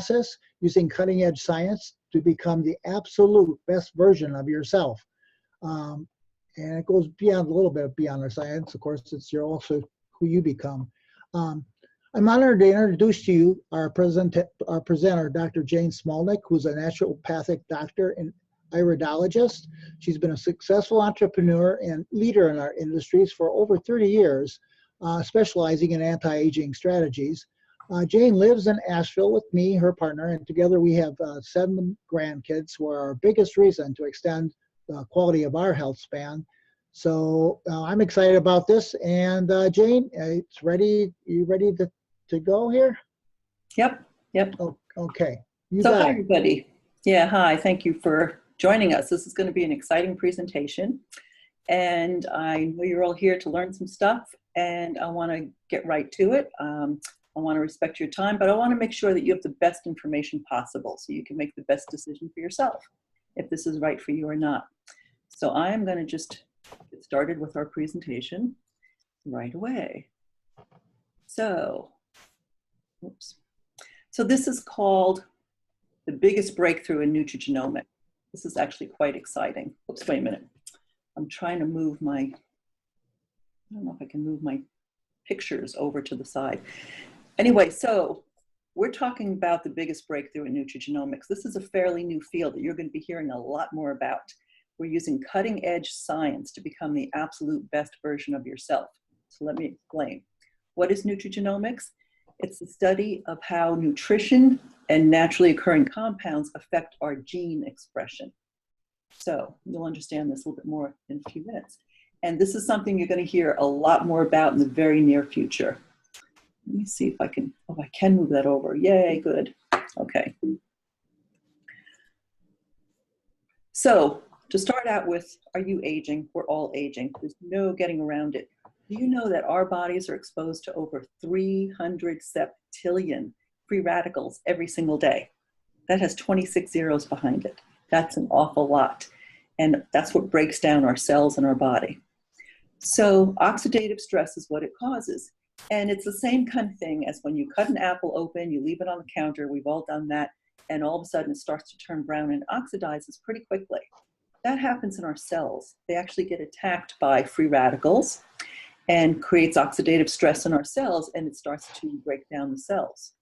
process using cutting edge science to become the absolute best version of yourself. And it goes beyond a little bit beyond the science. Of course, you're also who you become. I'm honored to introduce to you our presenter, Dr. Jane Smolnik, who's a naturopathic doctor and iridologist. She's been a successful entrepreneur and leader in our industries for over 30 years, specializing in anti-aging strategies. Jane lives in Asheville with me, her partner, and together we have 7 grandkids who are our biggest reason to extend the quality of our health span. So I'm excited about this. And Jane, it's ready. You ready to go here? Yep. Oh, okay. So hi, everybody. Yeah, hi. Thank you for joining us. This is going to be an exciting presentation. And I know you're all here to learn some stuff, and I want to get right to it. I want to respect your time, but I want to make sure that you have the best information possible so you can make the best decision for yourself, if this is right for you or not. So I am going to just get started with our presentation right away. So, oops. So this is called the biggest breakthrough in nutrigenomics. This is actually quite exciting. Oops, wait a minute. I'm trying to move my, I don't know if I can move my pictures over to the side. Anyway, so we're talking about the biggest breakthrough in nutrigenomics. This is a fairly new field that you're going to be hearing a lot more about. We're using cutting edge science to become the absolute best version of yourself. So let me explain. What is nutrigenomics? It's the study of how nutrition and naturally occurring compounds affect our gene expression. So you'll understand this a little bit more in a few minutes. And this is something you're going to hear a lot more about in the very near future. Let me see if I can, oh, I can move that over. Yay, good. Okay. So to start out with, are you aging? We're all aging. There's no getting around it. Do you know that our bodies are exposed to over 300 septillion free radicals every single day? That has 26 zeros behind it. That's an awful lot. And that's what breaks down our cells in our body. So oxidative stress is what it causes. And it's the same kind of thing as when you cut an apple open, you leave it on the counter, we've all done that, and all of a sudden it starts to turn brown and oxidizes pretty quickly. That happens in our cells. They actually get attacked by free radicals and creates oxidative stress in our cells, and it starts to break down the cells.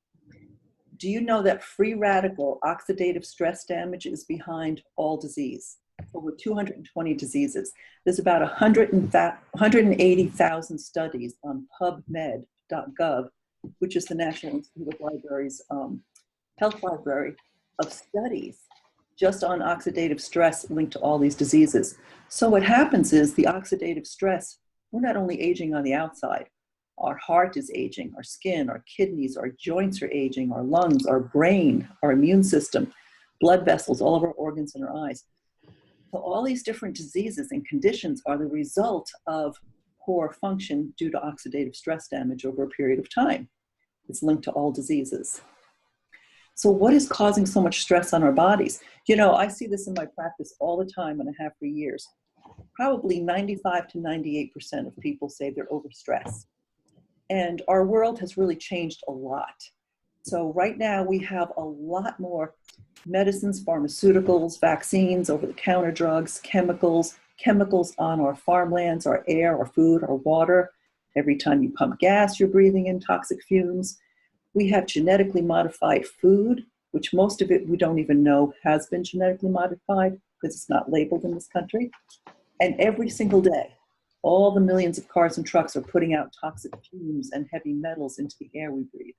Do you know that free radical oxidative stress damage is behind all disease? Over 220 diseases. There's about 180,000 studies on PubMed.gov, which is the National Institute of Libraries health library of studies just on oxidative stress linked to all these diseases. So what happens is the oxidative stress, we're not only aging on the outside, our heart is aging, our skin, our kidneys, our joints are aging, our lungs, our brain, our immune system, blood vessels, all of our organs and our eyes. So all these different diseases and conditions are the result of poor function due to oxidative stress damage over a period of time. It's linked to all diseases. So what is causing so much stress on our bodies? You know, I see this in my practice all the time, and I have for years. Probably 95 to 98% of people say they're overstressed. And our world has really changed a lot. So right now we have a lot more medicines, pharmaceuticals, vaccines, over-the-counter drugs, chemicals on our farmlands, our air, our food, our water. Every time you pump gas, you're breathing in toxic fumes. We have genetically modified food, which most of it we don't even know has been genetically modified because it's not labeled in this country. And every single day, all the millions of cars and trucks are putting out toxic fumes and heavy metals into the air we breathe.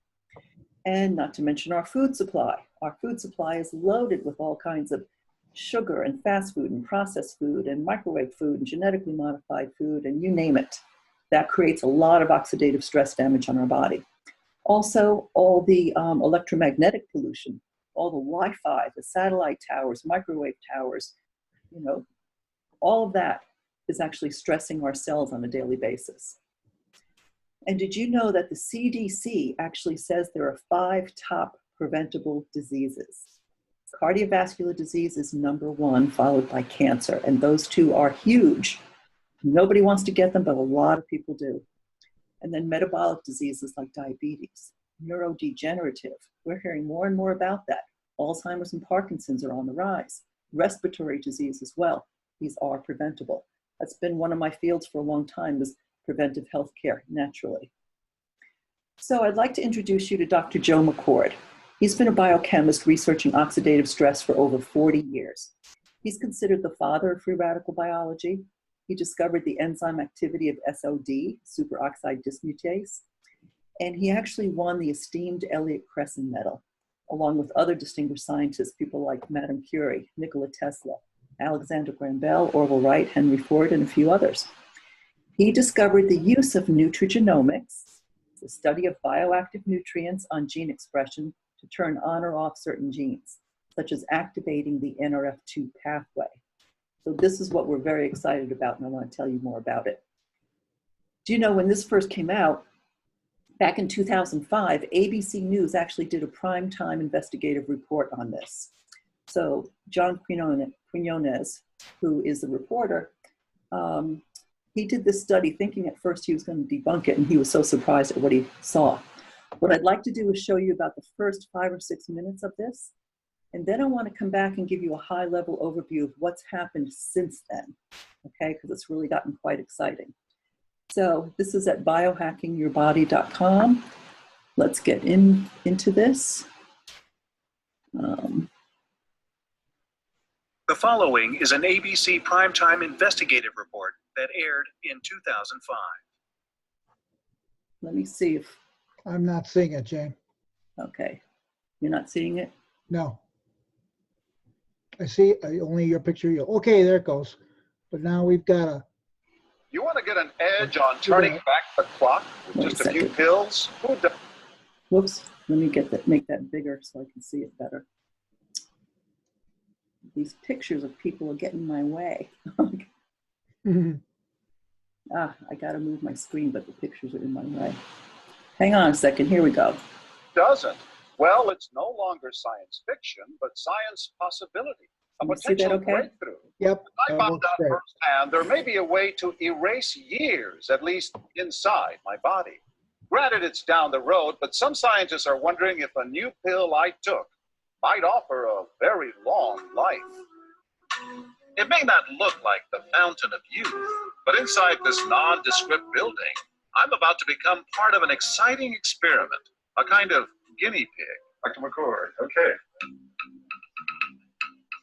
And not to mention our food supply. Our food supply is loaded with all kinds of sugar and fast food and processed food and microwave food and genetically modified food and you name it. That creates a lot of oxidative stress damage on our body. Also, all the electromagnetic pollution, all the Wi-Fi, the satellite towers, microwave towers, you know, all of that is actually stressing our cells on a daily basis. And did you know that the CDC actually says there are 5 top preventable diseases? Cardiovascular disease is #1, followed by cancer, and those 2 are huge. Nobody wants to get them, but a lot of people do. And then metabolic diseases like diabetes. neurodegenerative. We're hearing more and more about that. Alzheimer's and Parkinson's are on the rise. Respiratory disease as well. These are preventable. That's been one of my fields for a long time, is preventive healthcare, naturally. So I'd like to introduce you to Dr. Joe McCord. He's been a biochemist researching oxidative stress for over 40 years. He's considered the father of free radical biology. He discovered the enzyme activity of SOD, superoxide dismutase, and he actually won the esteemed Elliott Cresson Medal, along with other distinguished scientists, people like Madame Curie, Nikola Tesla, Alexander Graham Bell, Orville Wright, Henry Ford, and a few others. He discovered the use of nutrigenomics, the study of bioactive nutrients on gene expression, to turn on or off certain genes, such as activating the NRF2 pathway. So this is what we're very excited about, and I want to tell you more about it. Do you know, when this first came out, back in 2005, ABC News actually did a primetime investigative report on this. So John Quinones, who is the reporter, he did this study thinking at first he was going to debunk it, and he was so surprised at what he saw. What I'd like to do is show you about the first 5 or 6 minutes of this, and then I want to come back and give you a high-level overview of what's happened since then, okay, because it's really gotten quite exciting. So this is at biohackingyourbody.com. Let's get into this. The following is an ABC primetime investigative report that aired in 2005. Let me see if, I'm not seeing it, Jane. okay, you're not seeing it? No. I see only your picture. Okay, there it goes. But now we've got a... You want to get an edge on turning back the clock with just a few pills? Who does? Whoops, let me make that bigger so I can see it better. These pictures of people are getting in my way. I gotta move my screen, but the pictures are in my way. Hang on a second, here we go. Doesn't? Well, it's no longer science fiction, but science possibility. A potential breakthrough. Yep. I found out firsthand there may be a way to erase years, at least inside my body. Granted, it's down the road, but some scientists are wondering if a new pill I took might offer a very long life. It may not look like the fountain of youth, but inside this nondescript building, I'm about to become part of an exciting experiment, a kind of guinea pig. Dr. McCord, okay.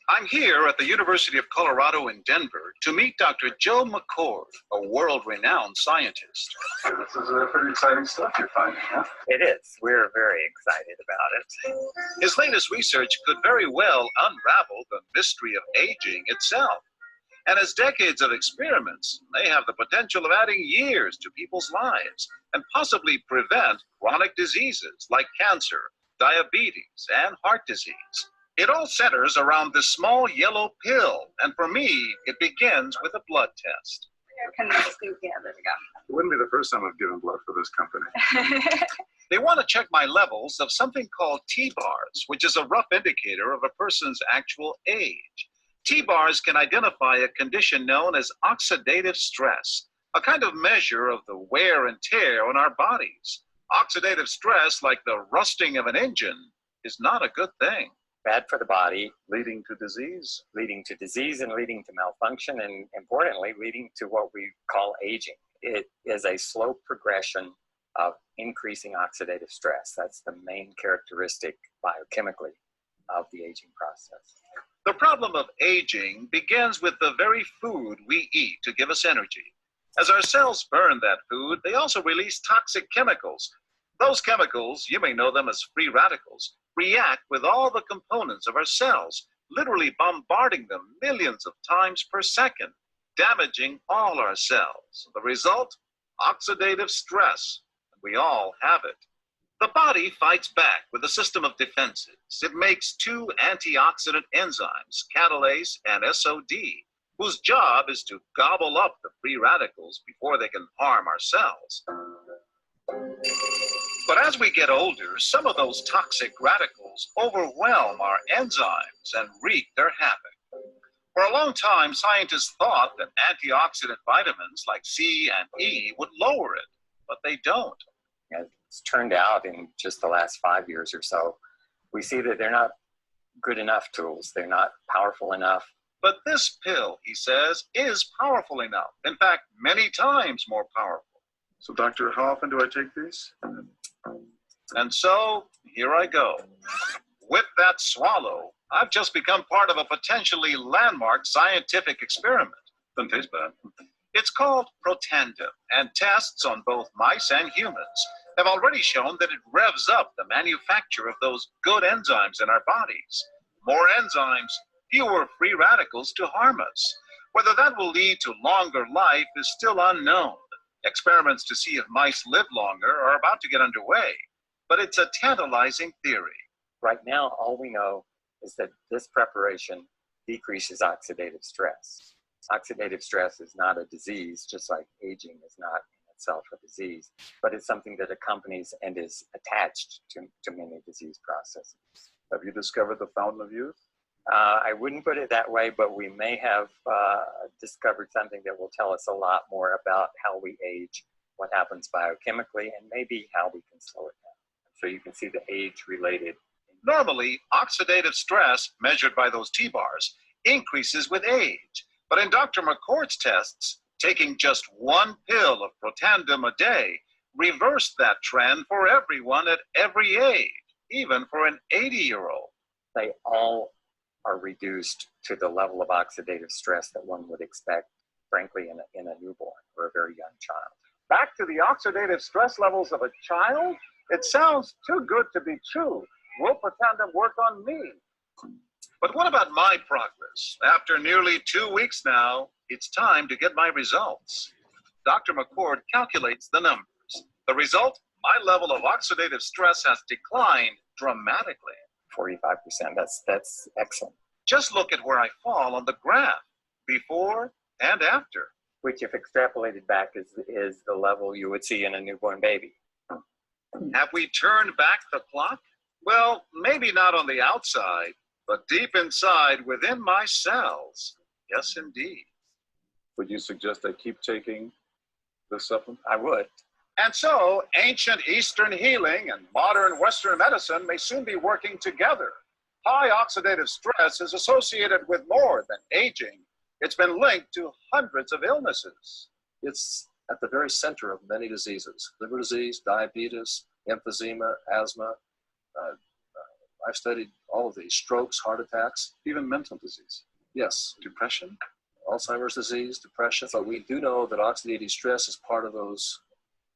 I'm here at the University of Colorado in Denver to meet Dr. Joe McCord, a world-renowned scientist. This is pretty exciting stuff you're finding, huh? It is. We're very excited about it. His latest research could very well unravel the mystery of aging itself. And his decades of experiments may have the potential of adding years to people's lives and possibly prevent chronic diseases like cancer, diabetes, and heart disease. It all centers around this small yellow pill, and for me, it begins with a blood test. Can you scoop? Yeah, there we go. It wouldn't be the first time I've given blood for this company. They want to check my levels of something called T-bars, which is a rough indicator of a person's actual age. T-bars can identify a condition known as oxidative stress, a kind of measure of the wear and tear on our bodies. Oxidative stress, like the rusting of an engine, is not a good thing. Bad for the body, Leading to disease. leading to disease and leading to malfunction, and importantly, leading to what we call aging. It is a slow progression of increasing oxidative stress. That's the main characteristic biochemically of the aging process. The problem of aging begins with the very food we eat to give us energy. As our cells burn that food, they also release toxic chemicals. Those chemicals, you may know them as free radicals, react with all the components of our cells, literally bombarding them millions of times per second, damaging all our cells. The result? Oxidative stress. We all have it. The body fights back with a system of defenses. It makes two antioxidant enzymes, catalase and SOD, whose job is to gobble up the free radicals before they can harm our cells. But as we get older, some of those toxic radicals overwhelm our enzymes and wreak their havoc. For a long time, scientists thought that antioxidant vitamins like C and E would lower it, but they don't. it's turned out in just the last 5 years or so, we see that they're not good enough tools. They're not powerful enough. But this pill, he says, is powerful enough. In fact, many times more powerful. So, doctor, how often do I take these? And so, here I go. With that swallow, I've just become part of a potentially landmark scientific experiment. Doesn't taste bad. It's called Protandim, and tests on both mice and humans have already shown that it revs up the manufacture of those good enzymes in our bodies. More enzymes, fewer free radicals to harm us. Whether that will lead to longer life is still unknown. Experiments to see if mice live longer are about to get underway, but it's a tantalizing theory. Right now, all we know is that this preparation decreases oxidative stress. Oxidative stress is not a disease, just like aging is not in itself a disease, but it's something that accompanies and is attached to many disease processes. Have you discovered the fountain of youth? I wouldn't put it that way, but we may have discovered something that will tell us a lot more about how we age, what happens biochemically, and maybe how we can slow it down. So you can see the age-related. Normally, oxidative stress, measured by those T-bars, increases with age. But in Dr. McCord's tests, taking just one pill of Protandim a day reversed that trend for everyone at every age, even for an 80-year-old. They all are reduced to the level of oxidative stress that one would expect, frankly, in a newborn or a very young child. Back to the oxidative stress levels of a child? It sounds too good to be true. Will Protandim work on me? But what about my progress? After nearly 2 weeks now, it's time to get my results. Dr. McCord calculates the numbers. The result? My level of oxidative stress has declined dramatically. 45%, that's excellent. Just look at where I fall on the graph, before and after. Which, if extrapolated back, is the level you would see in a newborn baby. Have we turned back the clock? Well, maybe not on the outside, but deep inside within my cells. Yes, indeed. Would you suggest I keep taking this supplement? I would. And so, ancient Eastern healing and modern Western medicine may soon be working together. High oxidative stress is associated with more than aging. It's been linked to hundreds of illnesses. It's at the very center of many diseases: liver disease, diabetes, emphysema, asthma. I've studied all of these: strokes, heart attacks, Even mental disease. yes, Depression? Alzheimer's disease, depression. But we do know that oxidative stress is part of those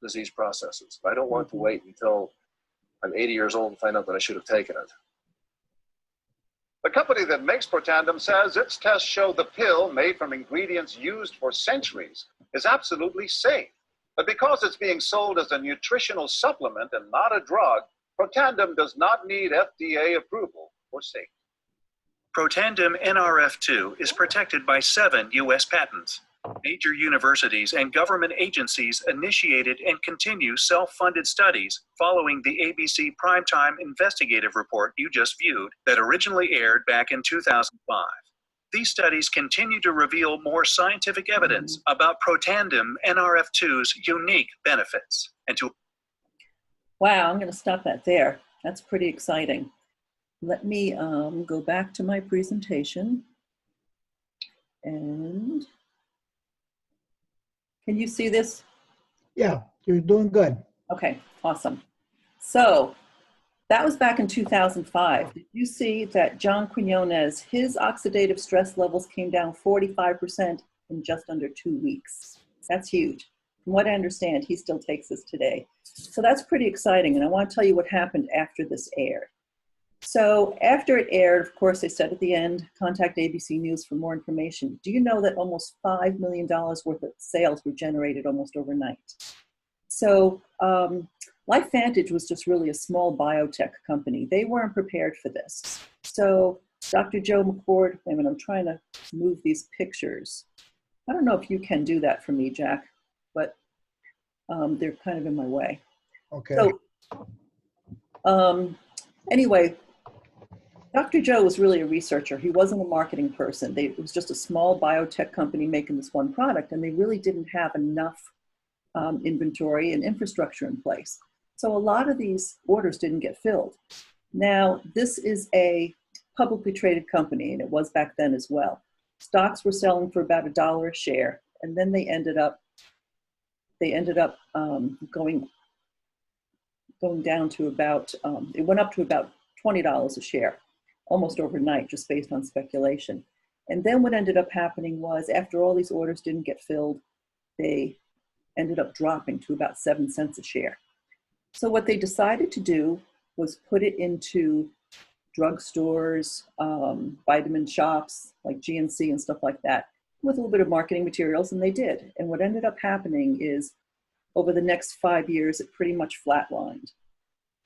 disease processes. I don't want to wait until I'm 80 years old and find out that I should have taken it. The company that makes Protandim says its tests show the pill, made from ingredients used for centuries, is absolutely safe. But because it's being sold as a nutritional supplement and not a drug, Protandim does not need FDA approval for safety. Protandim NRF2 is protected by 7 U.S. patents. Major universities and government agencies initiated and continue self-funded studies following the ABC Primetime Investigative Report you just viewed that originally aired back in 2005. These studies continue to reveal more scientific evidence about Protandim NRF2's unique benefits. Wow, I'm going to stop that there. That's pretty exciting. Let me go back to my presentation. And can you see this? Yeah, you're doing good. Okay, awesome. So that was back in 2005. Did you see that John Quinones, his oxidative stress levels came down 45% in just under 2 weeks? That's huge. From what I understand, he still takes this today. So that's pretty exciting. And I want to tell you what happened after this aired. So after it aired, of course, they said at the end, contact ABC News for more information. Do you know that almost $5 million worth of sales were generated almost overnight? So LifeVantage was just really a small biotech company. They weren't prepared for this. So Dr. Joe McCord, I mean, I'm trying to move these pictures. I don't know if you can do that for me, Jack, but they're kind of in my way. Okay. So anyway, Dr. Joe was really a researcher. He wasn't a marketing person. It was just a small biotech company making this one product, and they really didn't have enough inventory and infrastructure in place. So a lot of these orders didn't get filled. Now, this is a publicly traded company, and it was back then as well. Stocks were selling for about $1 a share, and then they ended up going down to about, it went up to about $20 a share, almost overnight, just based on speculation. And then what ended up happening was, after all these orders didn't get filled, they ended up dropping to about 7 cents a share. So what they decided to do was put it into drugstores, vitamin shops like GNC and stuff like that, with a little bit of marketing materials, and they did. And what ended up happening is, over the next 5 years, it pretty much flatlined.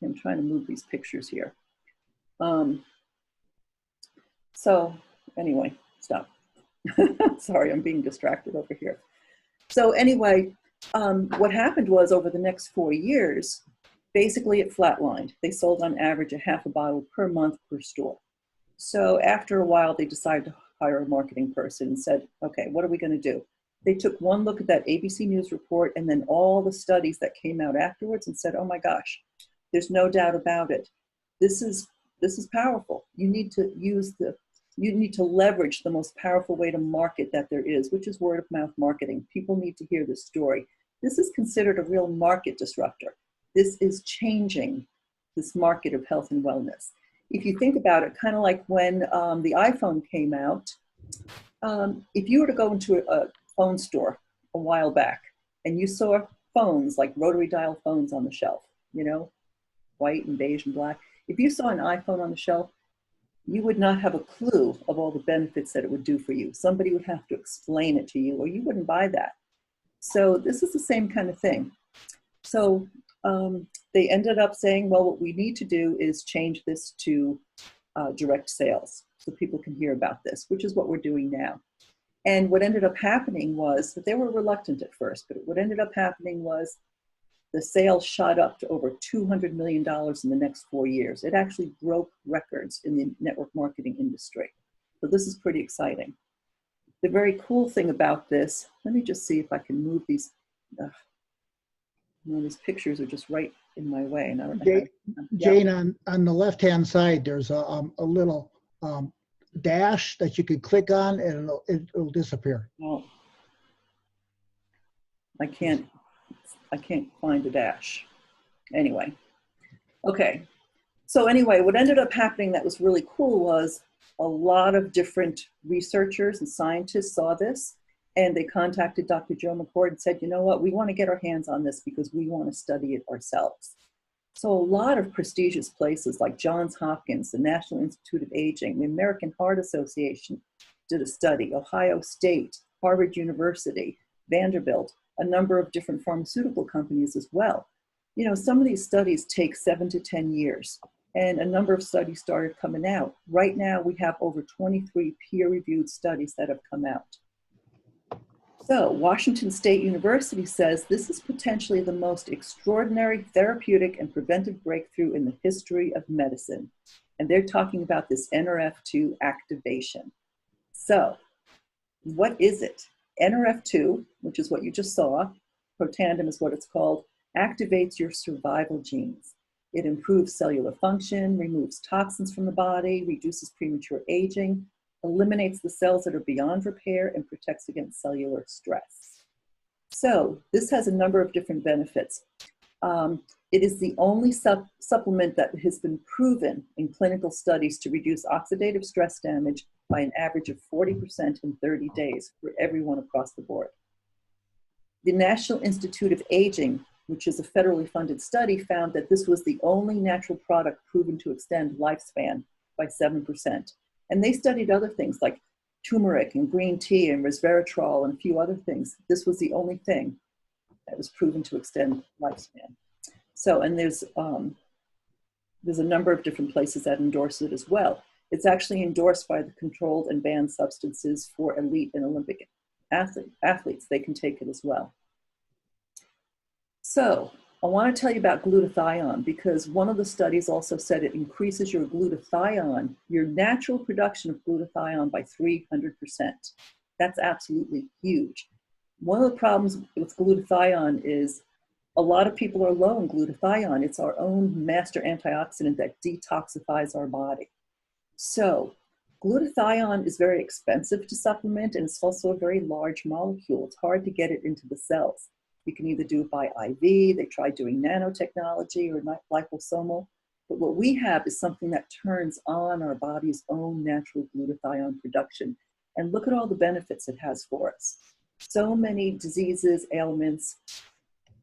I'm trying to move these pictures here. So anyway, stop. Sorry, I'm being distracted over here. So anyway, what happened was, over the next 4 years, basically it flatlined. They sold on average a half a bottle per month per store. So after a while, they decided to hire a marketing person and said, okay, what are we going to do? They took one look at that ABC News report and then all the studies that came out afterwards and said, oh my gosh, there's no doubt about it. This is powerful. You need to leverage the most powerful way to market that there is, which is word of mouth marketing. People need to hear this story. This is considered a real market disruptor. This is changing this market of health and wellness. If you think about it, kind of like when the iPhone came out, if you were to go into a phone store a while back and you saw phones, like rotary dial phones on the shelf, you know, white and beige and black. If you saw an iPhone on the shelf, you would not have a clue of all the benefits that it would do for you. Somebody would have to explain it to you, or you wouldn't buy that. So this is the same kind of thing. So they ended up saying, well, what we need to do is change this to direct sales so people can hear about this, which is what we're doing now. And what ended up happening was that they were reluctant at first, but what ended up happening was the sales shot up to over $200 million in the next 4 years. It actually broke records in the network marketing industry. So this is pretty exciting. The very cool thing about this, let me just see if I can move these. These pictures are just right in my way. And I don't know Jane, on the left-hand side, there's a little dash that you could click on and it'll disappear. Oh, I can't find a dash. Anyway, okay. So anyway, what ended up happening that was really cool was a lot of different researchers and scientists saw this, and they contacted Dr. Joe McCord and said, you know what, we want to get our hands on this because we want to study it ourselves. So a lot of prestigious places like Johns Hopkins, the National Institute of Aging, the American Heart Association did a study, Ohio State, Harvard University, Vanderbilt, a number of different pharmaceutical companies as well. You know, some of these studies take 7 to 10 years, and a number of studies started coming out. Right now, we have over 23 peer-reviewed studies that have come out. So Washington State University says this is potentially the most extraordinary therapeutic and preventive breakthrough in the history of medicine. And they're talking about this NRF2 activation. So what is it? NRF2, which is what you just saw, Protandim is what it's called, activates your survival genes. It improves cellular function, removes toxins from the body, reduces premature aging, eliminates the cells that are beyond repair, and protects against cellular stress. So this has a number of different benefits. It is the only supplement that has been proven in clinical studies to reduce oxidative stress damage by an average of 40% in 30 days for everyone across the board. The National Institute of Aging, which is a federally funded study, found that this was the only natural product proven to extend lifespan by 7%. And they studied other things like turmeric and green tea and resveratrol and a few other things. This was the only thing that was proven to extend lifespan. So, and there's a number of different places that endorse it as well. It's actually endorsed by the Controlled and Banned Substances for elite and Olympic athletes. They can take it as well. So I want to tell you about glutathione, because one of the studies also said it increases your glutathione, your natural production of glutathione, by 300%. That's absolutely huge. One of the problems with glutathione is A lot of people are low in glutathione. It's our own master antioxidant that detoxifies our body. So glutathione is very expensive to supplement, and it's also a very large molecule. It's hard to get it into the cells. You can either do it by IV, they tried doing nanotechnology or liposomal, but what we have is something that turns on our body's own natural glutathione production. And look at all the benefits it has for us. So many diseases, ailments,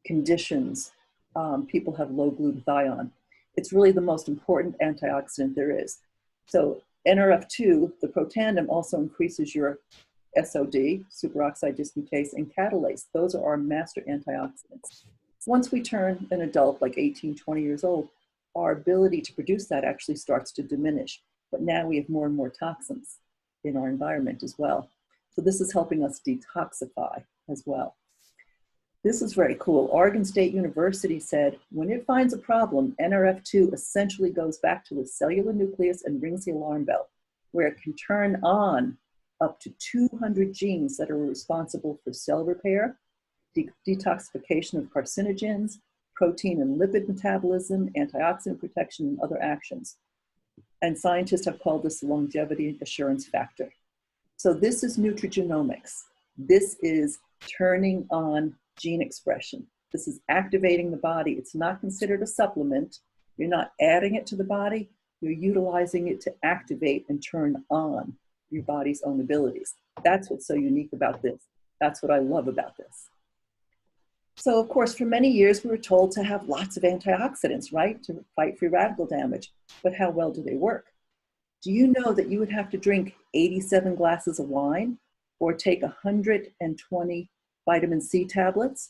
conditions, people have low glutathione. It's really the most important antioxidant there is. So NRF2, the protandem, also increases your SOD, superoxide dismutase, and catalase. Those are our master antioxidants. Once we turn an adult, like 18, 20 years old, our ability to produce that actually starts to diminish. But now we have more and more toxins in our environment as well. So this is helping us detoxify as well. This is very cool. Oregon State University said, when it finds a problem, NRF2 essentially goes back to the cellular nucleus and rings the alarm bell, where it can turn on up to 200 genes that are responsible for cell repair, detoxification of carcinogens, protein and lipid metabolism, antioxidant protection, and other actions. And scientists have called this the longevity assurance factor. So this is nutrigenomics. This is turning on gene expression. This is activating the body. It's not considered a supplement. You're not adding it to the body. You're utilizing it to activate and turn on your body's own abilities. That's what's so unique about this. That's what I love about this. So of course, for many years, we were told to have lots of antioxidants, right? To fight free radical damage. But how well do they work? Do you know that you would have to drink 87 glasses of wine or take 120 vitamin C tablets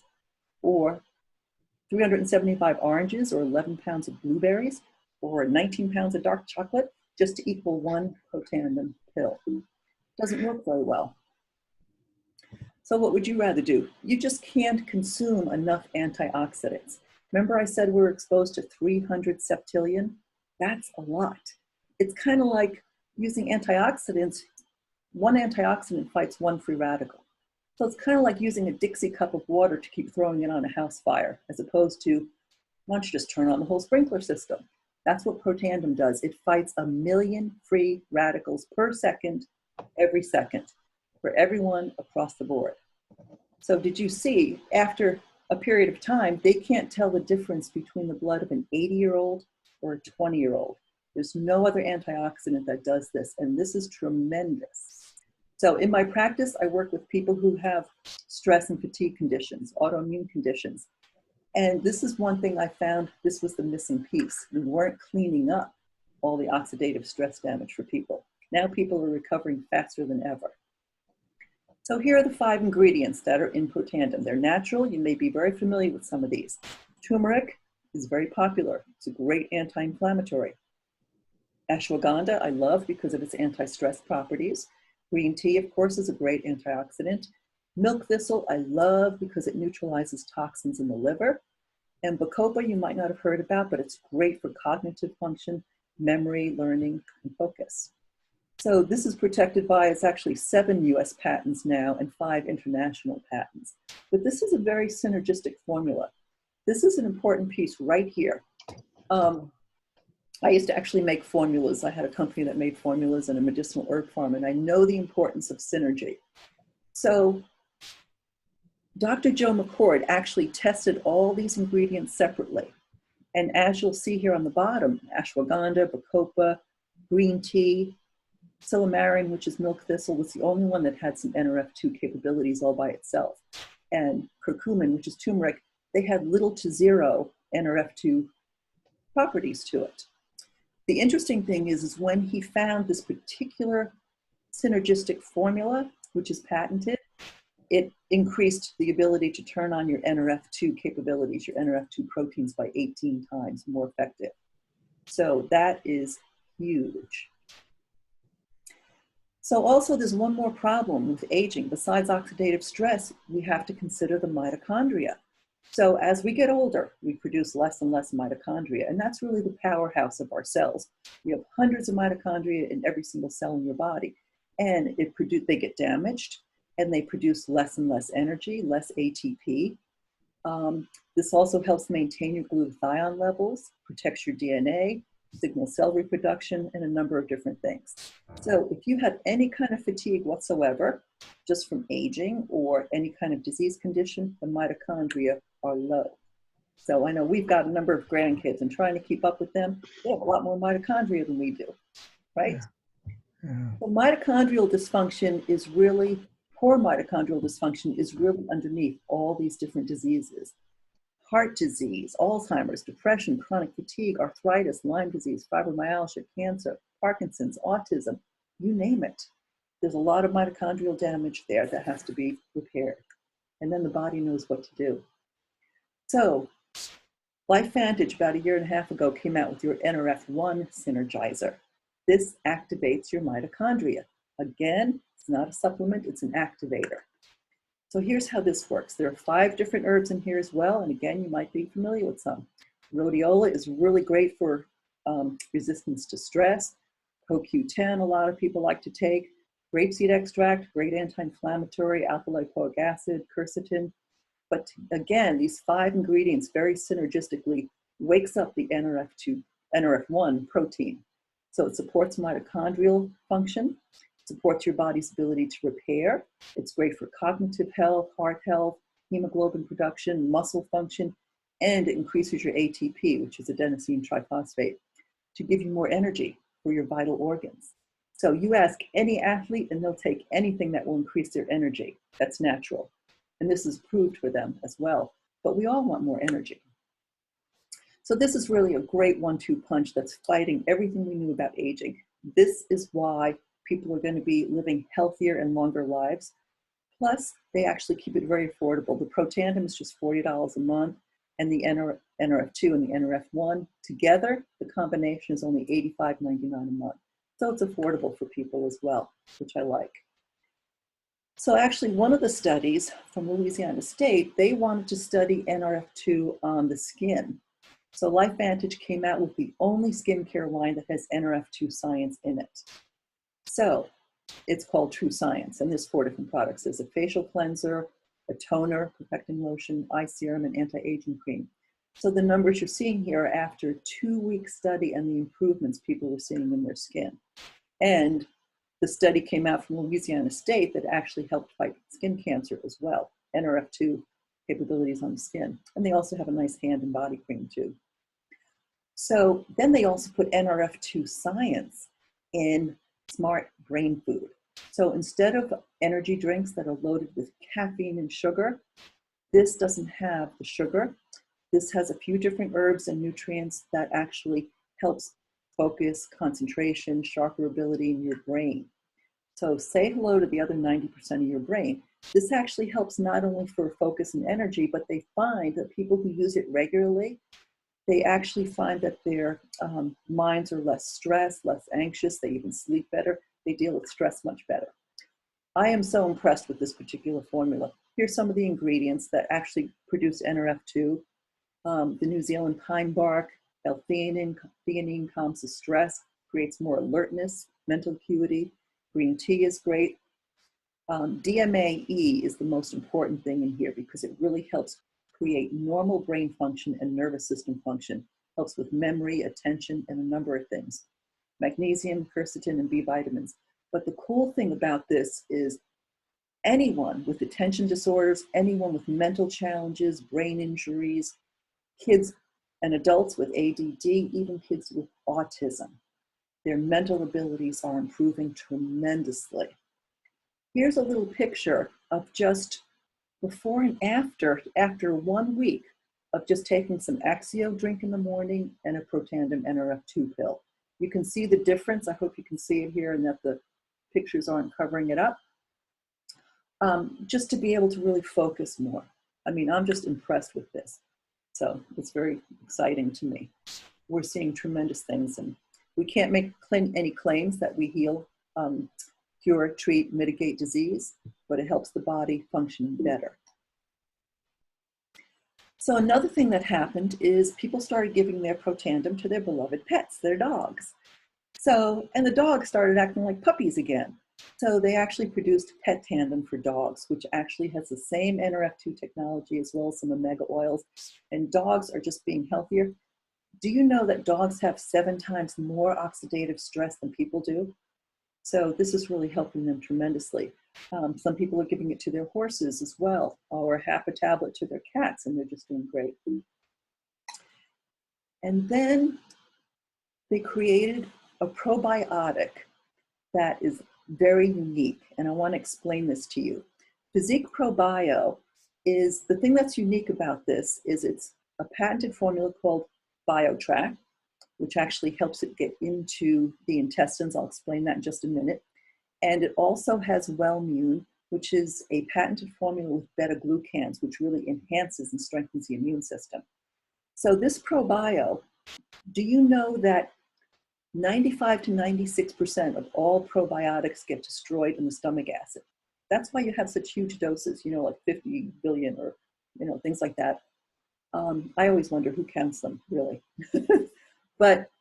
or 375 oranges or 11 pounds of blueberries or 19 pounds of dark chocolate just to equal one protandem pill? Doesn't work very well. So what would you rather do? You just can't consume enough antioxidants. Remember I said we're exposed to 300 septillion? That's a lot. It's kind of like using antioxidants. One antioxidant fights one free radical. So it's kind of like using a Dixie cup of water to keep throwing it on a house fire, as opposed to, why don't you just turn on the whole sprinkler system? That's what protandem does. It fights 1 million free radicals per second, every second, for everyone across the board. So did you see, after a period of time, they can't tell the difference between the blood of an 80-year-old or a 20-year-old. There's no other antioxidant that does this, and this is tremendous. So in my practice, I work with people who have stress and fatigue conditions, autoimmune conditions. And this is one thing I found, this was the missing piece. We weren't cleaning up all the oxidative stress damage for people. Now people are recovering faster than ever. So here are the 5 ingredients that are in protandem. They're natural. You may be very familiar with some of these. Turmeric is very popular. It's a great anti-inflammatory. Ashwagandha I love because of its anti-stress properties. Green tea, of course, is a great antioxidant. Milk thistle I love because it neutralizes toxins in the liver. And bacopa you might not have heard about, but it's great for cognitive function, memory, learning, and focus. So this is protected by, it's actually 7 US patents now and 5 international patents. But this is a very synergistic formula. This is an important piece right here. I used to actually make formulas. I had a company that made formulas and a medicinal herb farm, and I know the importance of synergy. So Dr. Joe McCord actually tested all these ingredients separately. And as you'll see here on the bottom, ashwagandha, bacopa, green tea, silymarin, which is milk thistle, was the only one that had some NRF2 capabilities all by itself. And curcumin, which is turmeric, they had little to zero NRF2 properties to it. The interesting thing is when he found this particular synergistic formula, which is patented, it increased the ability to turn on your NRF2 capabilities, your NRF2 proteins by 18 times more effective. So that is huge. So also there's one more problem with aging. Besides oxidative stress, we have to consider the mitochondria. So as we get older, we produce less and less mitochondria, and that's really the powerhouse of our cells. We have hundreds of mitochondria in every single cell in your body, and they get damaged, and they produce less and less energy, less ATP, This also helps maintain your glutathione levels, protects your DNA, signals cell reproduction, and a number of different things. So if you have any kind of fatigue whatsoever, just from aging or any kind of disease condition, the mitochondria are low. So I know we've got a number of grandkids, and trying to keep up with them, they have a lot more mitochondria than we do, right? Yeah. So mitochondrial dysfunction is really, poor mitochondrial dysfunction is really underneath all these different diseases. Heart disease, Alzheimer's, depression, chronic fatigue, arthritis, Lyme disease, fibromyalgia, cancer, Parkinson's, autism, you name it. There's a lot of mitochondrial damage there that has to be repaired. And then the body knows what to do. So LifeVantage about 1.5 years ago came out with your NRF1 Synergizer. This activates your mitochondria. Again, it's not a supplement, it's an activator. So here's how this works. There are 5 different herbs in here as well, and again, you might be familiar with some. Rhodiola is really great for resistance to stress. CoQ10, a lot of people like to take. Grapeseed extract, great anti-inflammatory, alpha-lipoic acid, quercetin. But again, these 5 ingredients very synergistically wakes up the NRF1 protein. So it supports mitochondrial function, supports your body's ability to repair. It's great for cognitive health, heart health, hemoglobin production, muscle function, and it increases your ATP, which is adenosine triphosphate, to give you more energy for your vital organs. So you ask any athlete and they'll take anything that will increase their energy. That's natural. And this is proved for them as well. But we all want more energy. So this is really a great 1-2 punch that's fighting everything we knew about aging. This is why people are going to be living healthier and longer lives. Plus, they actually keep it very affordable. The Protandim is just $40 a month, and the NRF2 and the NRF1 together, the combination is only $85.99 a month. So it's affordable for people as well, which I like. So actually, one of the studies from Louisiana State, they wanted to study NRF2 on the skin. So LifeVantage came out with the only skincare line that has NRF2 science in it. So it's called True Science, and there's 4 different products. There's a facial cleanser, a toner, perfecting lotion, eye serum, and anti-aging cream. So the numbers you're seeing here are after 2-week study and the improvements people were seeing in their skin. And the study came out from Louisiana State that actually helped fight skin cancer as well, NRF2 capabilities on the skin. And they also have a nice hand and body cream too. So then they also put NRF2 science in smart brain food. So instead of energy drinks that are loaded with caffeine and sugar, this doesn't have the sugar. This has a few different herbs and nutrients that actually helps focus, concentration, sharper ability in your brain. So say hello to the other 90% of your brain. This actually helps not only for focus and energy, but they find that people who use it regularly, they actually find that their minds are less stressed, less anxious. They even sleep better. They deal with stress much better. I am so impressed with this particular formula. Here's some of the ingredients that actually produce NRF2. The New Zealand pine bark, L-theanine calms the stress, creates more alertness, mental acuity. Green tea is great. DMAE is the most important thing in here because it really helps create normal brain function and nervous system function, helps with memory, attention, and a number of things. Magnesium, quercetin, and B vitamins. But the cool thing about this is anyone with attention disorders, anyone with mental challenges, brain injuries, kids and adults with ADD, even kids with autism, their mental abilities are improving tremendously. Here's a little picture of just before and after 1 week of just taking some Axio drink in the morning and a Protandim NRF2 pill. You can see the difference. I hope you can see it here and that the pictures aren't covering it up. Just to be able to really focus more. I mean, I'm just impressed with this. So it's very exciting to me. We're seeing tremendous things, and we can't make any claims that we heal, cure, treat, mitigate disease, but it helps the body function better. So another thing that happened is people started giving their Protandim to their beloved pets, their dogs. So, and the dogs started acting like puppies again. So they actually produced Pet Tandem for dogs, which actually has the same NRF2 technology as well as some omega oils. And dogs are just being healthier. Do you know that dogs have 7 times more oxidative stress than people do? So this is really helping them tremendously. Some people are giving it to their horses as well, or half a tablet to their cats, and they're just doing great. And then they created a probiotic that is very unique, and I want to explain this to you. Physique ProBio is, the thing that's unique about this is it's a patented formula called BioTrack, which actually helps it get into the intestines. I'll explain that in just a minute. And it also has Wellmune, which is a patented formula with beta-glucans, which really enhances and strengthens the immune system. So this ProBio, do you know that 95 to 96% of all probiotics get destroyed in the stomach acid? That's why you have such huge doses, you know, like 50 billion or, you know, things like that. I always wonder who counts them, really. But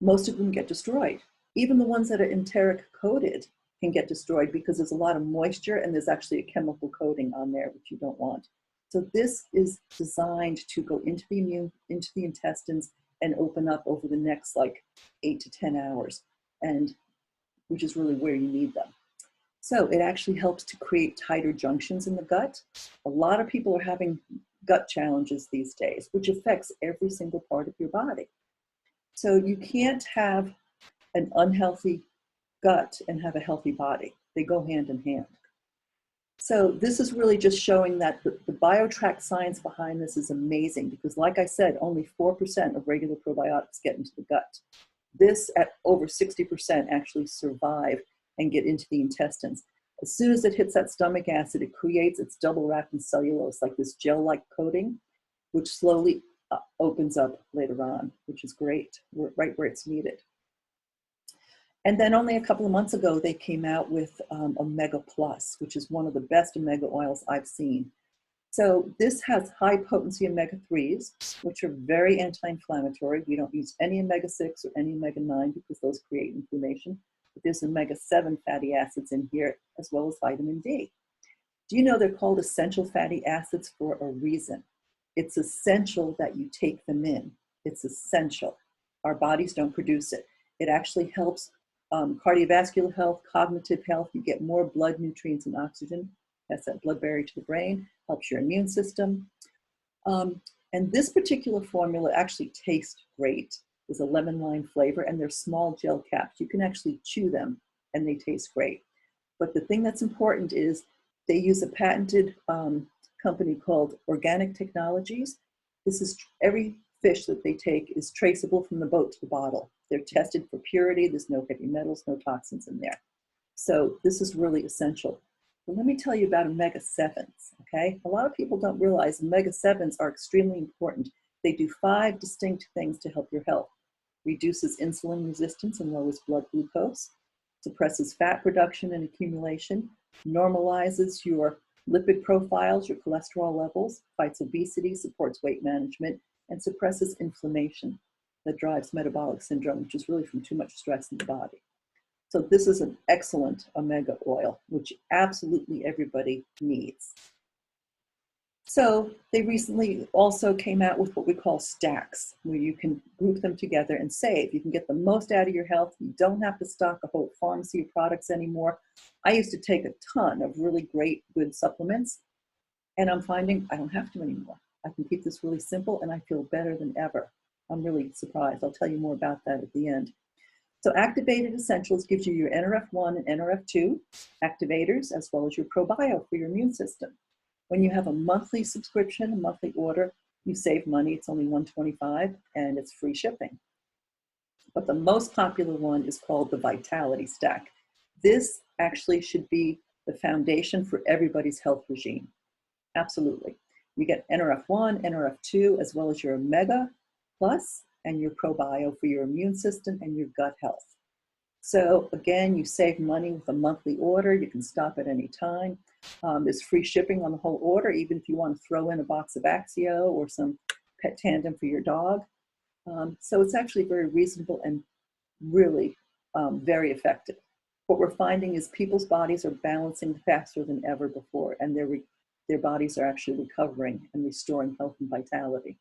most of them get destroyed. Even the ones that are enteric coated can get destroyed because there's a lot of moisture and there's actually a chemical coating on there, which you don't want. So this is designed to go into the intestines and open up over the next like 8 to 10 hours, and which is really where you need them. So it actually helps to create tighter junctions in the gut. A lot of people are having gut challenges these days, which affects every single part of your body. So you can't have an unhealthy gut and have a healthy body. They go hand in hand. So this is really just showing that the BioTrack science behind this is amazing because, like I said, only 4% of regular probiotics get into the gut. This, at over 60%, actually survive and get into the intestines. As soon as it hits that stomach acid, it creates its double wrapped in cellulose, like this gel-like coating, which slowly opens up later on, which is great, right where it's needed. And then only a couple of months ago, they came out with Omega Plus, which is one of the best omega oils I've seen. So this has high potency omega-3s, which are very anti-inflammatory. We don't use any omega-6 or any omega-9 because those create inflammation. But there's omega-7 fatty acids in here, as well as vitamin D. Do you know they're called essential fatty acids for a reason? It's essential that you take them in. It's essential. Our bodies don't produce it. It actually helps cardiovascular health, cognitive health. You get more blood nutrients and oxygen. That's that blood barrier to the brain, helps your immune system. And this particular formula actually tastes great. There's a lemon lime flavor, and they're small gel caps. You can actually chew them, and they taste great. But the thing that's important is they use a patented company called Organic Technologies. This is every fish that they take is traceable from the boat to the bottle. They're tested for purity. There's no heavy metals, no toxins in there. So this is really essential. But let me tell you about omega-7s, okay? A lot of people don't realize omega-7s are extremely important. They do 5 distinct things to help your health. Reduces insulin resistance and lowers blood glucose, suppresses fat production and accumulation, normalizes your lipid profiles, your cholesterol levels, fights obesity, supports weight management, and suppresses inflammation that drives metabolic syndrome, which is really from too much stress in the body. So this is an excellent omega oil, which absolutely everybody needs. So they recently also came out with what we call stacks, where you can group them together and save. You can get the most out of your health. You don't have to stock a whole pharmacy of products anymore. I used to take a ton of really great, good supplements, and I'm finding I don't have to anymore. I can keep this really simple, and I feel better than ever. I'm really surprised. I'll tell you more about that at the end. So Activated Essentials gives you your NRF1 and NRF2 activators, as well as your ProBio for your immune system. When you have a monthly subscription, a monthly order, you save money. It's only $125, and it's free shipping. But the most popular one is called the Vitality Stack. This actually should be the foundation for everybody's health regime. Absolutely. You get NRF1, NRF2, as well as your Omega Plus and your ProBio for your immune system and your gut health. So again, you save money with a monthly order. You can stop at any time. There's free shipping on the whole order, even if you want to throw in a box of Axio or some Pet Tandem for your dog. So it's actually very reasonable and really very effective. what we're finding is people's bodies are balancing faster than ever before, and their bodies are actually recovering and restoring health and vitality.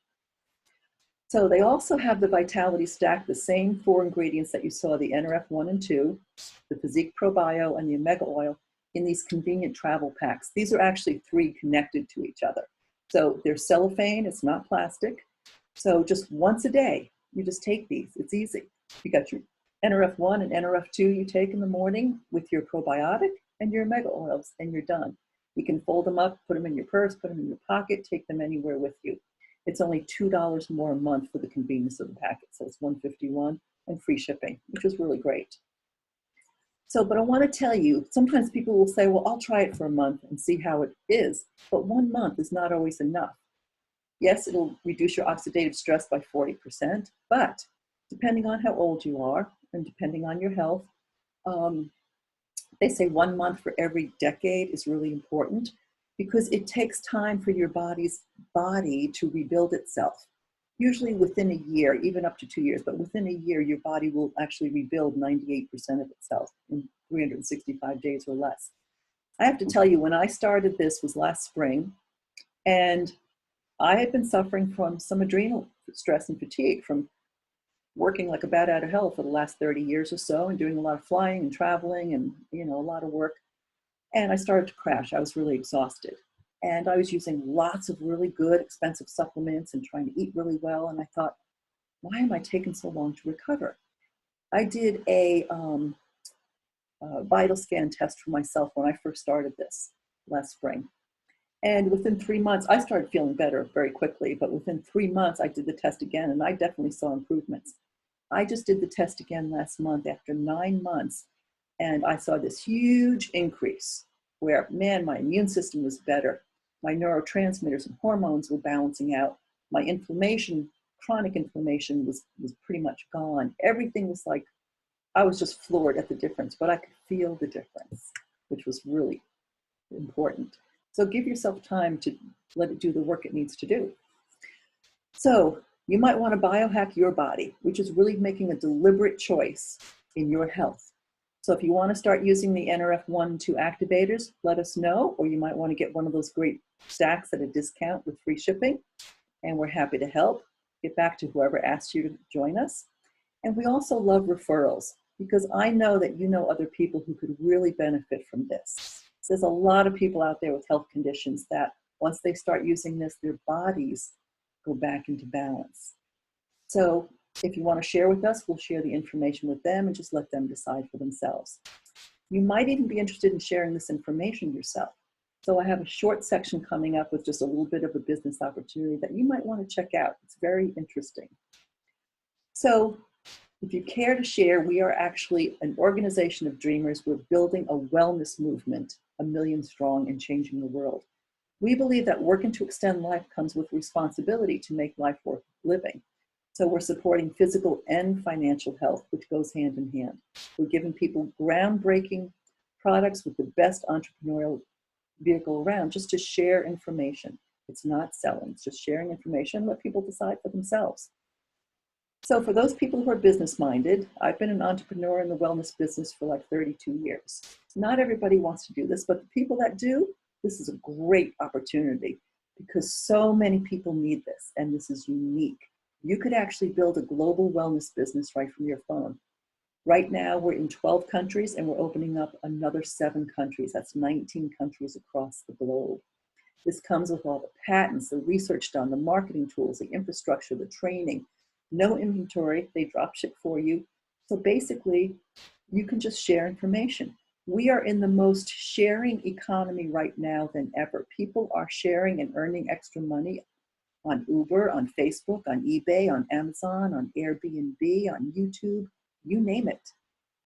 So they also have the Vitality Stack, the same 4 ingredients that you saw, the NRF1 and 2, the Physique ProBio, and the Omega Oil, in these convenient travel packs. These are actually 3 connected to each other. So they're cellophane, it's not plastic. So just once a day, you just take these. It's easy. You got your NRF1 and NRF2 you take in the morning with your probiotic and your Omega Oils, and you're done. You can fold them up, put them in your purse, put them in your pocket, take them anywhere with you. It's only $2 more a month for the convenience of the packet. So it's $151 and free shipping, which is really great. So, but I want to tell you, sometimes people will say, well, I'll try it for a month and see how it is. But 1 month is not always enough. Yes, it'll reduce your oxidative stress by 40%, but depending on how old you are and depending on your health, they say 1 month for every decade is really important because it takes time for your body to rebuild itself. Usually within a year, even up to 2 years, but within a year, your body will actually rebuild 98% of itself in 365 days or less. I have to tell you, when I started this was last spring, and I had been suffering from some adrenal stress and fatigue from working like a bat out of hell for the last 30 years or so and doing a lot of flying and traveling and, a lot of work. And I started to crash. I was really exhausted. And I was using lots of really good, expensive supplements and trying to eat really well. And I thought, why am I taking so long to recover? I did a vital scan test for myself when I first started this last spring. And within 3 months, I started feeling better very quickly. But within 3 months, I did the test again, and I definitely saw improvements. I just did the test again last month after 9 months, and I saw this huge increase where, man, my immune system was better. My neurotransmitters and hormones were balancing out. My inflammation, chronic inflammation was pretty much gone. Everything was like, I was just floored at the difference, but I could feel the difference, which was really important. So give yourself time to let it do the work it needs to do. So you might want to biohack your body, which is really making a deliberate choice in your health. So if you want to start using the NRF1 and 2 activators, let us know, or you might want to get one of those great stacks at a discount with free shipping, and we're happy to help. Get back to whoever asked you to join us. And we also love referrals, because I know that you know other people who could really benefit from this. There's a lot of people out there with health conditions that once they start using this, their bodies go back into balance. So if you want to share with us, we'll share the information with them and just let them decide for themselves. You might even be interested in sharing this information yourself. So I have a short section coming up with just a little bit of a business opportunity that you might want to check out. It's very interesting. So if you care to share, we are actually an organization of dreamers. We're building a wellness movement, 1 million strong, and changing the world. We believe that working to extend life comes with responsibility to make life worth living. So we're supporting physical and financial health, which goes hand in hand. We're giving people groundbreaking products with the best entrepreneurial vehicle around just to share information. It's not selling, it's just sharing information, let people decide for themselves. So for those people who are business-minded, I've been an entrepreneur in the wellness business for like 32 years. Not everybody wants to do this, but the people that do, this is a great opportunity because so many people need this, and this is unique. You could actually build a global wellness business right from your phone. Right now, we're in 12 countries, and we're opening up another 7 countries. That's 19 countries across the globe. This comes with all the patents, the research done, the marketing tools, the infrastructure, the training. No inventory, they drop ship for you. So basically, you can just share information. We are in the most sharing economy right now than ever. People are sharing and earning extra money on Uber, on Facebook, on eBay, on Amazon, on Airbnb, on YouTube, you name it.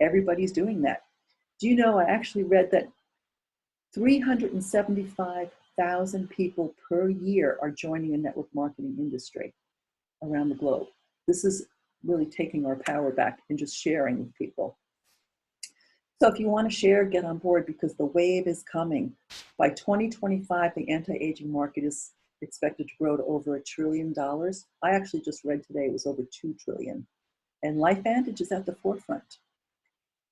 Everybody's doing that. Do you know, I actually read that 375,000 people per year are joining a network marketing industry around the globe. This is really taking our power back and just sharing with people. So if you want to share, get on board because the wave is coming. By 2025, the anti-aging market is expected to grow to over $1 trillion. I actually just read today it was over $2 trillion. And LifeVantage is at the forefront.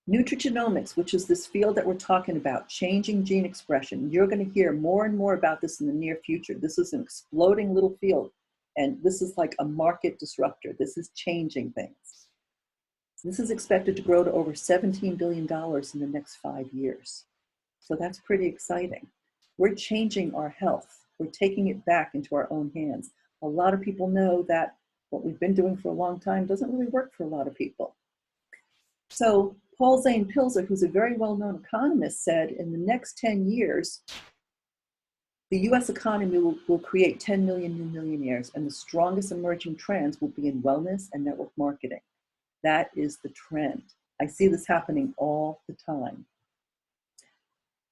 Nutrigenomics, which is this field that we're talking about, changing gene expression. You're going to hear more and more about this in the near future. This is an exploding little field, and this is like a market disruptor. This is changing things. This is expected to grow to over $17 billion in the next 5 years. So that's pretty exciting. We're changing our health. We're taking it back into our own hands. A lot of people know that what we've been doing for a long time doesn't really work for a lot of people. So Paul Zane Pilzer, who's a very well-known economist, said in the next 10 years, the US economy will create 10 million new millionaires, and the strongest emerging trends will be in wellness and network marketing. That is the trend. I see this happening all the time.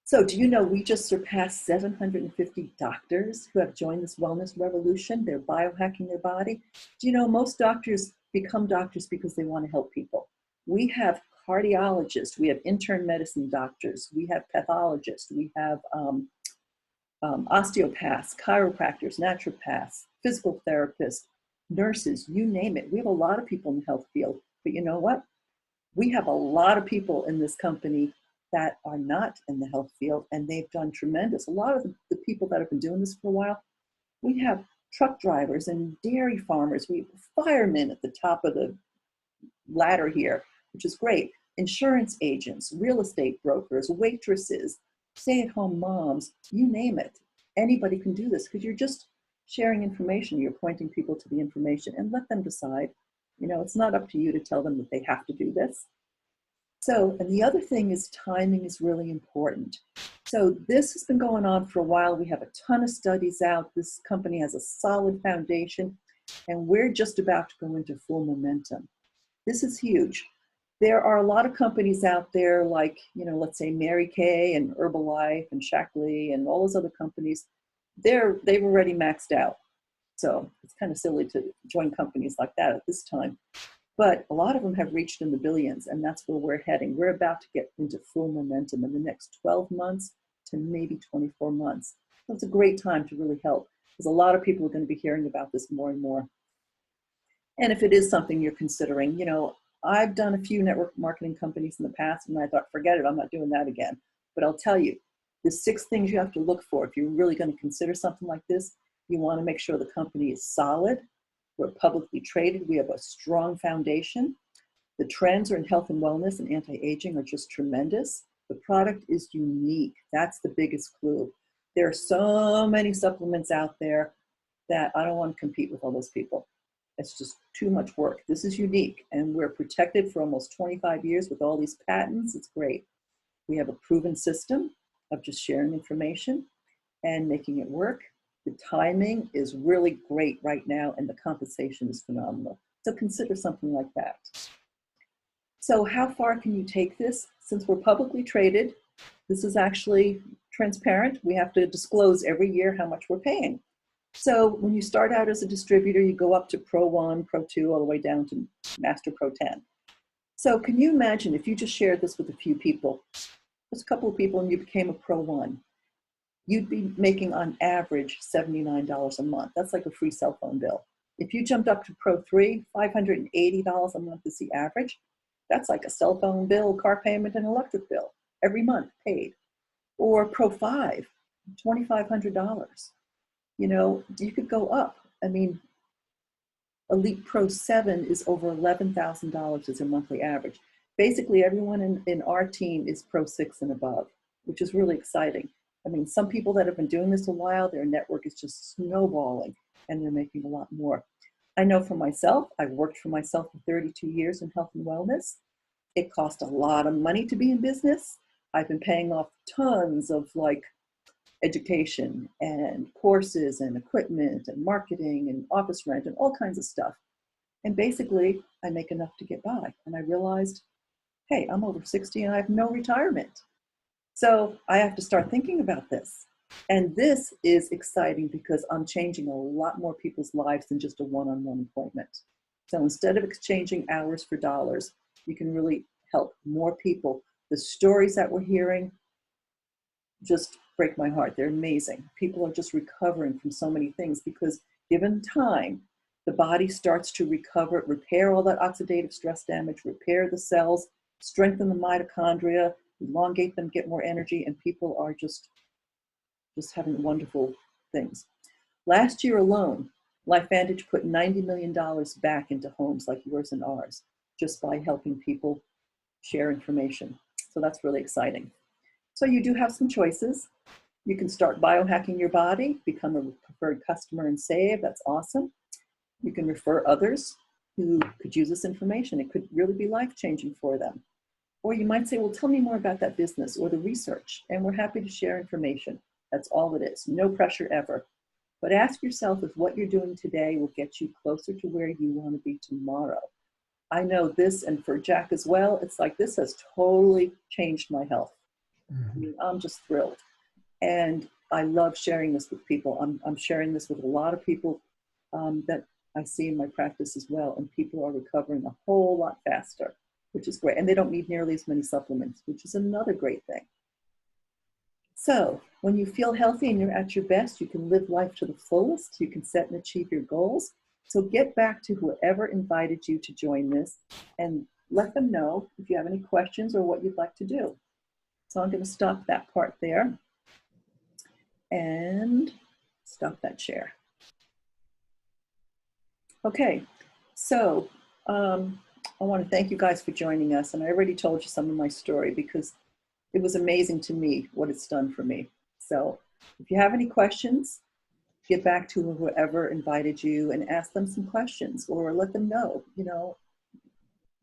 So do you know we just surpassed 750 doctors who have joined this wellness revolution? They're biohacking their body. Do you know most doctors become doctors because they want to help people? We have cardiologists, we have intern medicine doctors, we have pathologists, we have osteopaths, chiropractors, naturopaths, physical therapists, nurses, you name it. We have a lot of people in the health field, but you know what? We have a lot of people in this company that are not in the health field, and they've done tremendous. A lot of the people that have been doing this for a while, we have truck drivers and dairy farmers, we have firemen at the top of the ladder here, which is great. Insurance agents, real estate brokers, waitresses, stay-at-home moms, you name it. Anybody can do this because you're just sharing information. You're pointing people to the information and let them decide. You know, it's not up to you to tell them that they have to do this. So, and the other thing is timing is really important. So this has been going on for a while. We have a ton of studies out. This company has a solid foundation, and we're just about to go into full momentum. This is huge. There are a lot of companies out there like, you know, let's say Mary Kay and Herbalife and Shaklee and all those other companies. They've already maxed out. So it's kind of silly to join companies like that at this time. But a lot of them have reached in the billions, and that's where we're heading. We're about to get into full momentum in the next 12 months to maybe 24 months. So it's a great time to really help, because a lot of people are going to be hearing about this more and more. And if it is something you're considering, you know, I've done a few network marketing companies in the past, and I thought, forget it, I'm not doing that again. But I'll tell you, the 6 things you have to look for if you're really going to consider something like this. You want to make sure the company is solid. We're publicly traded. We have a strong foundation. The trends are in health and wellness and anti-aging are just tremendous. The product is unique. That's the biggest clue. There are so many supplements out there that I don't want to compete with all those people. It's just too much work. This is unique, and we're protected for almost 25 years with all these patents. It's great. We have a proven system of just sharing information and making it work. The timing is really great right now, and the compensation is phenomenal. So consider something like that. So how far can you take this? Since we're publicly traded, this is actually transparent. We have to disclose every year how much we're paying. So when you start out as a distributor, you go up to Pro 1, Pro 2, all the way down to Master Pro 10. So can you imagine if you just shared this with a few people, just a couple of people, and you became a Pro 1? You'd be making on average $79 a month. That's like a free cell phone bill. If you jumped up to Pro 3, $580 a month is the average. That's like a cell phone bill, car payment, and electric bill every month paid. Or Pro 5, $2,500. You know, you could go up. I mean, Elite Pro 7 is over $11,000 as a monthly average. Basically, everyone in our team is Pro 6 and above, which is really exciting. I mean, some people that have been doing this a while, their network is just snowballing, and they're making a lot more. I know for myself, I've worked for myself for 32 years in health and wellness. It cost a lot of money to be in business. I've been paying off tons of like education and courses and equipment and marketing and office rent and all kinds of stuff. And basically, I make enough to get by. And I realized, hey, I'm over 60 and I have no retirement. So I have to start thinking about this. And this is exciting because I'm changing a lot more people's lives than just a one-on-one appointment. So instead of exchanging hours for dollars, you can really help more people. The stories that we're hearing just break my heart. They're amazing. People are just recovering from so many things because given time, the body starts to recover, repair all that oxidative stress damage, repair the cells, strengthen the mitochondria, elongate them, get more energy, and people are just having wonderful things. Last year alone, LifeVantage put $90 million back into homes like yours and ours, just by helping people share information. So that's really exciting. So you do have some choices. You can start biohacking your body, become a preferred customer and save. That's awesome. You can refer others who could use this information. It could really be life-changing for them. Or you might say, well, tell me more about that business or the research, and we're happy to share information. That's all it is. No pressure ever. But ask yourself if what you're doing today will get you closer to where you want to be tomorrow. I know this, and for Jack as well, it's like this has totally changed my health. I mean, I'm just thrilled. And I love sharing this with people. I'm sharing this with a lot of people that I see in my practice as well. And people are recovering a whole lot faster, which is great. And they don't need nearly as many supplements, which is another great thing. So when you feel healthy and you're at your best, you can live life to the fullest. You can set and achieve your goals. So get back to whoever invited you to join this and let them know if you have any questions or what you'd like to do. So I'm going to stop that part there and stop that share. Okay, so I want to thank you guys for joining us. And I already told you some of my story because it was amazing to me what it's done for me. So if you have any questions, get back to whoever invited you and ask them some questions or let them know,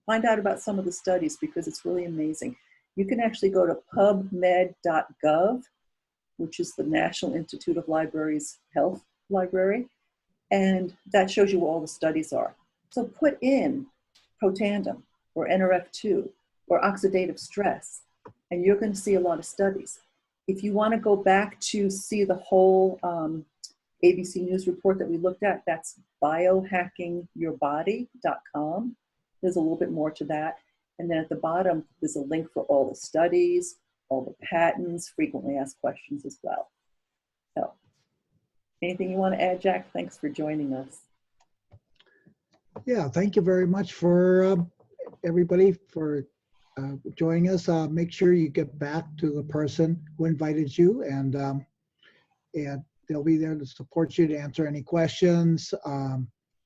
find out about some of the studies because it's really amazing. You can actually go to pubmed.gov, which is the National Institute of Libraries Health Library, and that shows you where all the studies are. So put in protandem or NRF2 or oxidative stress, and you're going to see a lot of studies. If you want to go back to see the whole ABC News report that we looked at, that's biohackingyourbody.com. There's a little bit more to that. And then at the bottom, there's a link for all the studies, all the patents, frequently asked questions as well. So anything you want to add, Jack? Thanks for joining us. Yeah, thank you very much for everybody for joining us. Make sure you get back to the person who invited you, and they'll be there to support you, to answer any questions,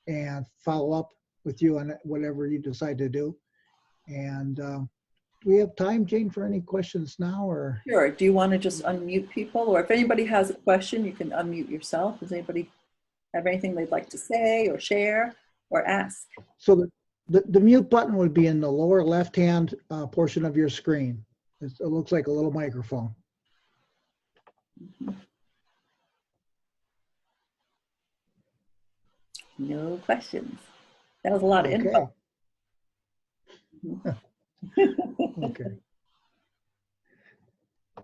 and follow up with you on whatever you decide to do. And do we have time, Jane, for any questions now? Or sure. Do you want to just unmute people? Or if anybody has a question, you can unmute yourself. Does anybody have anything they'd like to say or share or ask? So the mute button would be in the lower left-hand portion of your screen. It looks like a little microphone. No questions. That was a lot of info. Okay.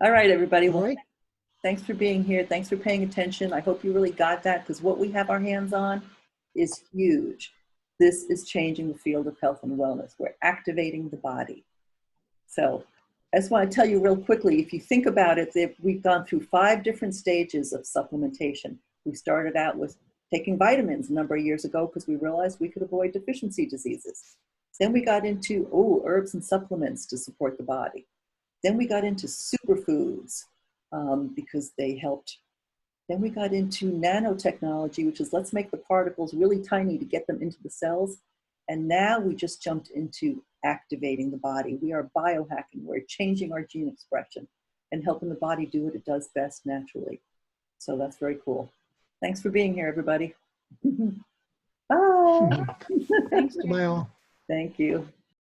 All right, everybody. All Well, right. thanks for being here. Thanks for paying attention. I hope you really got that because what we have our hands on is huge. This is changing the field of health and wellness. We're activating the body. So I just want to tell you real quickly, if you think about it, we've gone through 5 different stages of supplementation. We started out with taking vitamins a number of years ago because we realized we could avoid deficiency diseases. Then we got into herbs and supplements to support the body. Then we got into superfoods because they helped. Then we got into nanotechnology, which is let's make the particles really tiny to get them into the cells. And now we just jumped into activating the body. We are biohacking. We're changing our gene expression and helping the body do what it does best naturally. So that's very cool. Thanks for being here, everybody. Bye. Thanks. Bye all. Thank you.